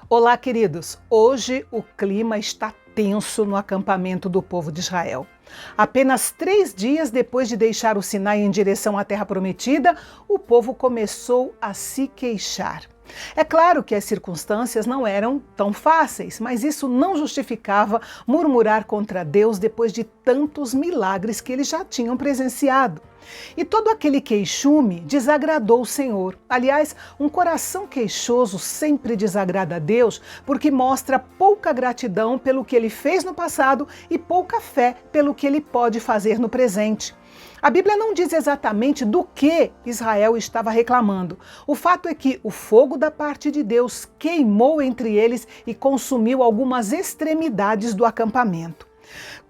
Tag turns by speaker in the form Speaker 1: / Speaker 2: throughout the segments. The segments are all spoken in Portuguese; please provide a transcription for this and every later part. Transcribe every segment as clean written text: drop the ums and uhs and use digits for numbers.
Speaker 1: Olá, queridos! Hoje o clima está tenso no acampamento do povo de Israel. Apenas 3 dias depois de deixar o Sinai em direção à Terra Prometida, o povo começou a se queixar. É claro que as circunstâncias não eram tão fáceis, mas isso não justificava murmurar contra Deus depois de tantos milagres que eles já tinham presenciado. E todo aquele queixume desagradou o Senhor. Aliás, um coração queixoso sempre desagrada a Deus porque mostra pouca gratidão pelo que ele fez no passado e pouca fé pelo que ele pode fazer no presente. A Bíblia não diz exatamente do que Israel estava reclamando. O fato é que o fogo da parte de Deus queimou entre eles e consumiu algumas extremidades do acampamento.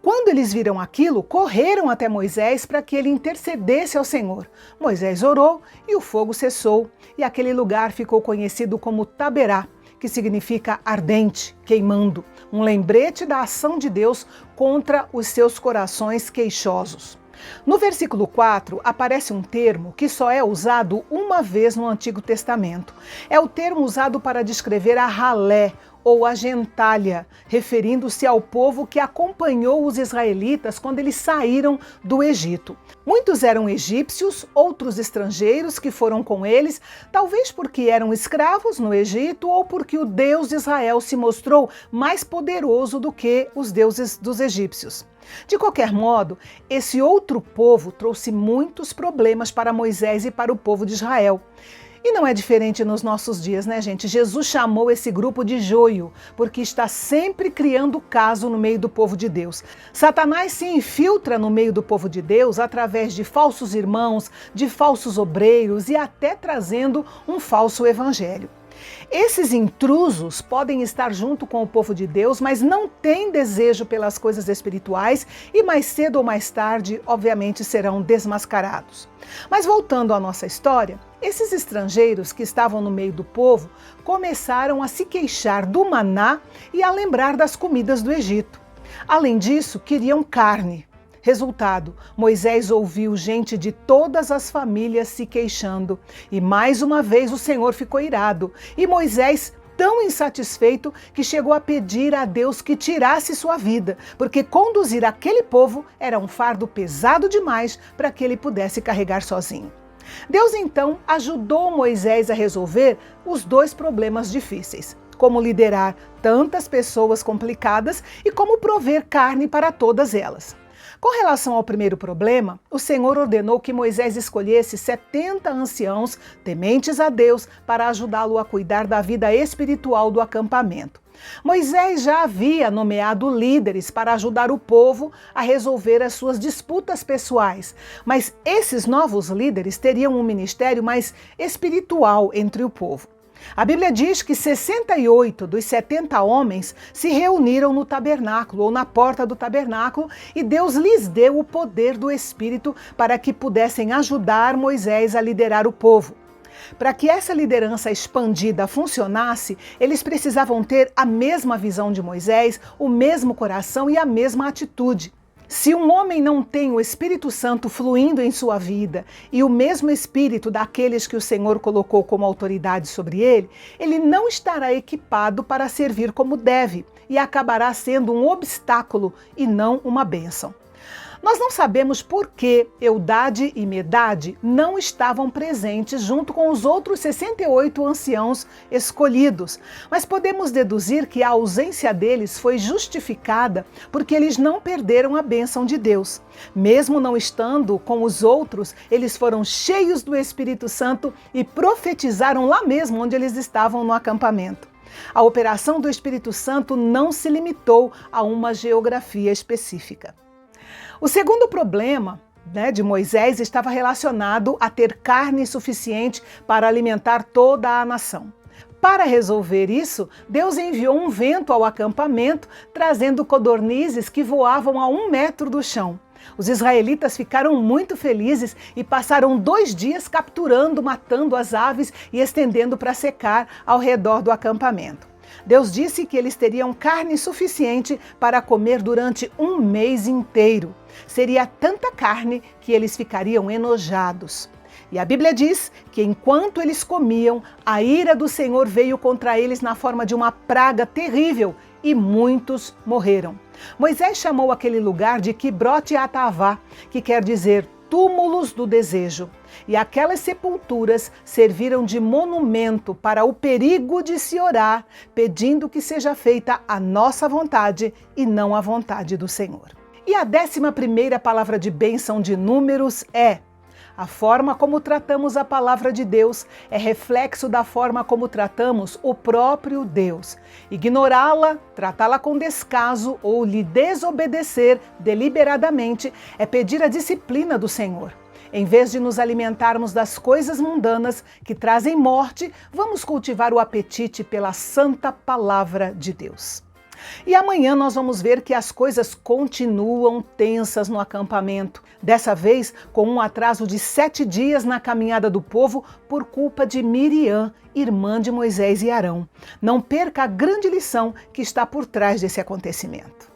Speaker 1: Quando eles viram aquilo, correram até Moisés para que ele intercedesse ao Senhor. Moisés orou e o fogo cessou, e aquele lugar ficou conhecido como Taberá, que significa ardente, queimando, um lembrete da ação de Deus contra os seus corações queixosos. No versículo 4 aparece um termo que só é usado uma vez no Antigo Testamento. É o termo usado para descrever a ralé, ou a gentalha, referindo-se ao povo que acompanhou os israelitas quando eles saíram do Egito. Muitos eram egípcios, outros estrangeiros que foram com eles, talvez porque eram escravos no Egito ou porque o Deus de Israel se mostrou mais poderoso do que os deuses dos egípcios. De qualquer modo, esse outro povo trouxe muitos problemas para Moisés e para o povo de Israel. E não é diferente nos nossos dias, né, gente? Jesus chamou esse grupo de joio, porque está sempre criando caso no meio do povo de Deus. Satanás se infiltra no meio do povo de Deus através de falsos irmãos, de falsos obreiros e até trazendo um falso evangelho. Esses intrusos podem estar junto com o povo de Deus, mas não têm desejo pelas coisas espirituais e mais cedo ou mais tarde, obviamente, serão desmascarados. Mas voltando à nossa história, esses estrangeiros que estavam no meio do povo começaram a se queixar do maná e a lembrar das comidas do Egito. Além disso, queriam carne. Resultado, Moisés ouviu gente de todas as famílias se queixando. E mais uma vez o Senhor ficou irado. E Moisés, tão insatisfeito, que chegou a pedir a Deus que tirasse sua vida, porque conduzir aquele povo era um fardo pesado demais para que ele pudesse carregar sozinho. Deus então ajudou Moisés a resolver os 2 problemas difíceis: como liderar tantas pessoas complicadas e como prover carne para todas elas. Com relação ao primeiro problema, o Senhor ordenou que Moisés escolhesse 70 anciãos tementes a Deus para ajudá-lo a cuidar da vida espiritual do acampamento. Moisés já havia nomeado líderes para ajudar o povo a resolver as suas disputas pessoais, mas esses novos líderes teriam um ministério mais espiritual entre o povo. A Bíblia diz que 68 dos 70 homens se reuniram no tabernáculo ou na porta do tabernáculo e Deus lhes deu o poder do Espírito para que pudessem ajudar Moisés a liderar o povo. Para que essa liderança expandida funcionasse, eles precisavam ter a mesma visão de Moisés, o mesmo coração e a mesma atitude. Se um homem não tem o Espírito Santo fluindo em sua vida e o mesmo Espírito daqueles que o Senhor colocou como autoridade sobre ele, ele não estará equipado para servir como deve e acabará sendo um obstáculo e não uma bênção. Nós não sabemos por que Eldade e Medade não estavam presentes junto com os outros 68 anciãos escolhidos, mas podemos deduzir que a ausência deles foi justificada porque eles não perderam a bênção de Deus. Mesmo não estando com os outros, eles foram cheios do Espírito Santo e profetizaram lá mesmo onde eles estavam no acampamento. A operação do Espírito Santo não se limitou a uma geografia específica. O segundo problema, de Moisés estava relacionado a ter carne suficiente para alimentar toda a nação. Para resolver isso, Deus enviou um vento ao acampamento, trazendo codornizes que voavam a 1 metro do chão. Os israelitas ficaram muito felizes e passaram 2 dias capturando, matando as aves e estendendo para secar ao redor do acampamento. Deus disse que eles teriam carne suficiente para comer durante 1 mês inteiro. Seria tanta carne que eles ficariam enojados. E a Bíblia diz que enquanto eles comiam, a ira do Senhor veio contra eles na forma de uma praga terrível e muitos morreram. Moisés chamou aquele lugar de Quibrote Atavá, que quer dizer túmulos do desejo. E aquelas sepulturas serviram de monumento para o perigo de se orar, pedindo que seja feita a nossa vontade e não a vontade do Senhor. E a 11ª palavra de bênção de Números é: a forma como tratamos a palavra de Deus é reflexo da forma como tratamos o próprio Deus. Ignorá-la, tratá-la com descaso ou lhe desobedecer deliberadamente é pedir a disciplina do Senhor. Em vez de nos alimentarmos das coisas mundanas que trazem morte, vamos cultivar o apetite pela santa palavra de Deus. E amanhã nós vamos ver que as coisas continuam tensas no acampamento, dessa vez com um atraso de 7 dias na caminhada do povo por culpa de Miriam, irmã de Moisés e Arão. Não perca a grande lição que está por trás desse acontecimento.